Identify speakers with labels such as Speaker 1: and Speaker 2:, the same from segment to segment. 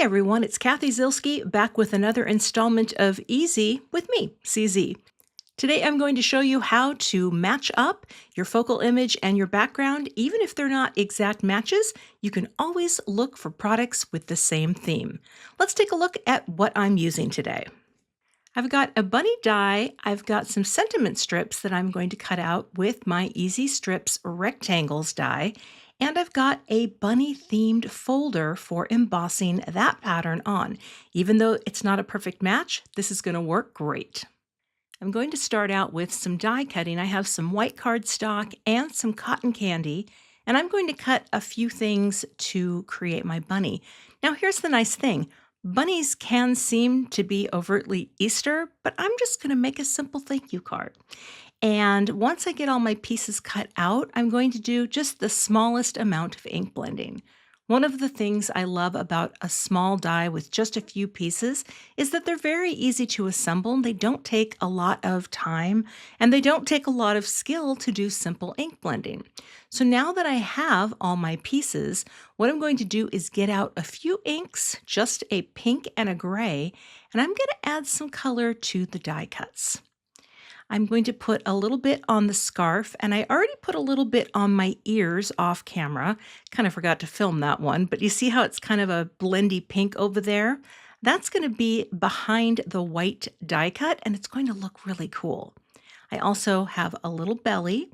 Speaker 1: Hey everyone, it's Kathy Zilski back with another installment of Easy with me, CZ. Today I'm going to show you how to match up your focal image and your background. Even if they're not exact matches, you can always look for products with the same theme. Let's take a look at what I'm using today. I've got a bunny die. I've got some sentiment strips that I'm going to cut out with my Easy Strips Rectangles die. And I've got a bunny themed folder for embossing that pattern on. Even though it's not a perfect match, this is going to work great. I'm going to start out with some die cutting. I have some white cardstock and some cotton candy, and I'm going to cut a few things to create my bunny. Now here's the nice thing. Bunnies can seem to be overtly Easter, but I'm just going to make a simple thank you card. And once I get all my pieces cut out, I'm going to do just the smallest amount of ink blending. One of the things I love about a small die with just a few pieces is that they're very easy to assemble. They don't take a lot of time, and they don't take a lot of skill to do simple ink blending. So now that I have all my pieces, what I'm going to do is get out a few inks, just a pink and a gray, and I'm going to add some color to the die cuts. I'm going to put a little bit on the scarf, and I already put a little bit on my ears off camera. Kind of forgot to film that one, but you see how it's kind of a blendy pink over there? That's going to be behind the white die cut, and it's going to look really cool. I also have a little belly,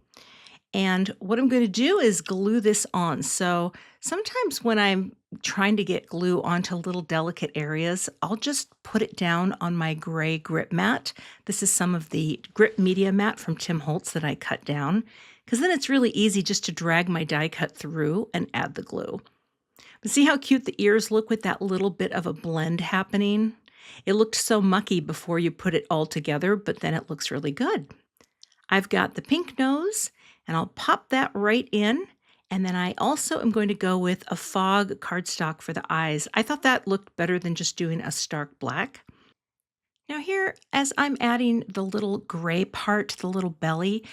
Speaker 1: and what I'm going to do is glue this on. So sometimes when I'm trying to get glue onto little delicate areas, I'll just put it down on my gray grip mat. This is some of the grip media mat from Tim Holtz that I cut down, because then it's really easy just to drag my die cut through and add the glue. But see how cute the ears look with that little bit of a blend happening? It looked so mucky before you put it all together, but then it looks really good. I've got the pink nose, and I'll pop that right in. And then I also am going to go with a fog cardstock for the eyes. I thought that looked better than just doing a stark black. Now here, as I'm adding the little gray part, the little belly,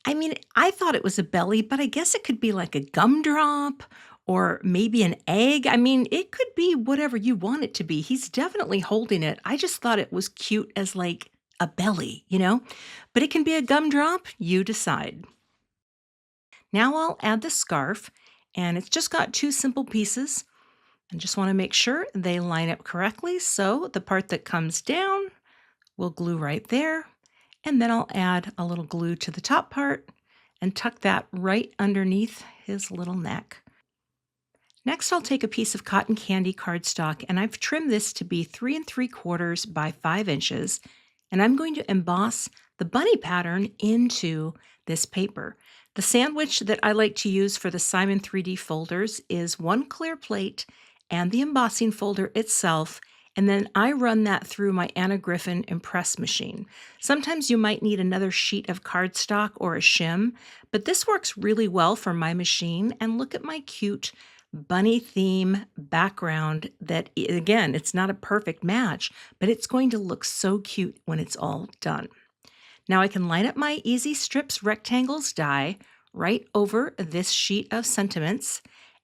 Speaker 1: I thought it was a belly, but I guess it could be like a gumdrop or maybe an egg. It could be whatever you want it to be. He's definitely holding it. I just thought it was cute as like a belly, But it can be a gumdrop, you decide. Now I'll add the scarf, and it's just got two simple pieces. I just want to make sure they line up correctly. So the part that comes down, we'll glue right there, and then I'll add a little glue to the top part and tuck that right underneath his little neck. Next, I'll take a piece of cotton candy cardstock, and I've trimmed this to be 3 3/4 by 5 inches, and I'm going to emboss the bunny pattern into this paper. The sandwich that I like to use for the Simon 3D folders is one clear plate and the embossing folder itself, and then I run that through my Griffin Empress machine. Sometimes you might need another sheet of cardstock or a shim, but this works really well for my machine. And look at my cute bunny theme background that, again, it's not a perfect match, but it's going to look so cute when it's all done. Now I can line up my Easy Strips Rectangles die right over this sheet of sentiments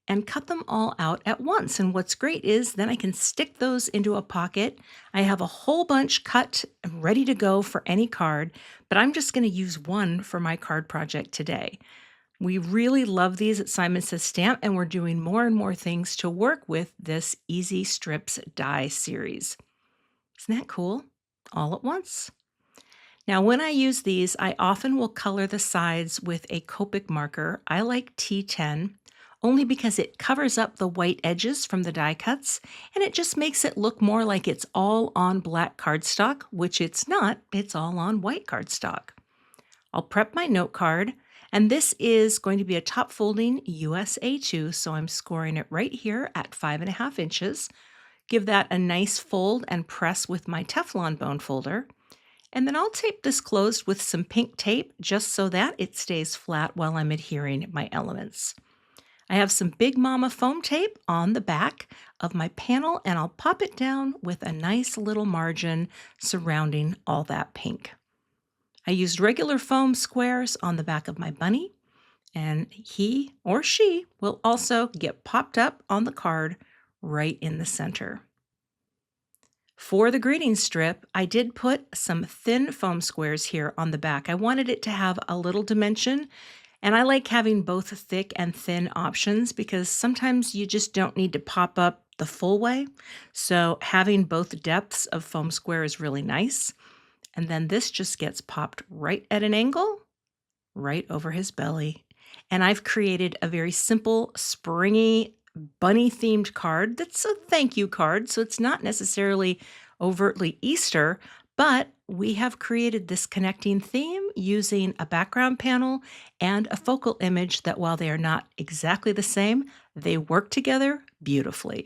Speaker 1: and cut them all out at once. And what's great is then I can stick those into a pocket. I have a whole bunch cut and ready to go for any card, but I'm just going to use one for my card project today. We really love these at Simon Says Stamp, and we're doing more and more things to work with this Easy Strips die series. Isn't that cool? All at once. Now, when I use these, I often will color the sides with a Copic marker. I like T10 only because it covers up the white edges from the die cuts, and it just makes it look more like it's all on black cardstock, which it's not. It's all on white cardstock. I'll prep my note card, and this is going to be a top folding USA2, so I'm scoring it right here at 5.5 inches. Give that a nice fold and press with my Teflon bone folder. And then I'll tape this closed with some pink tape just so that it stays flat while I'm adhering my elements. I have some Big Mama foam tape on the back of my panel, and I'll pop it down with a nice little margin surrounding all that pink. I used regular foam squares on the back of my bunny, and he or she will also get popped up on the card right in the center. For the greeting strip, I did put some thin foam squares here on the back. I wanted it to have a little dimension, and I like having both thick and thin options because sometimes you just don't need to pop up the full way. So having both depths of foam square is really nice. And then this just gets popped right at an angle, right over his belly. And I've created a very simple, springy, bunny-themed card that's a thank you card, so it's not necessarily overtly Easter, but we have created this connecting theme using a background panel and a focal image that, while they are not exactly the same, they work together beautifully.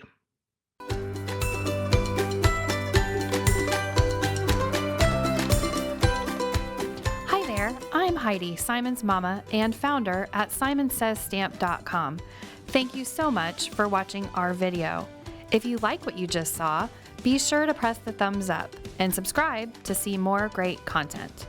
Speaker 2: Hi there, I'm Heidi, Simon's mama and founder at simonsaysstamp.com. Thank you so much for watching our video. If you like what you just saw, be sure to press the thumbs up and subscribe to see more great content.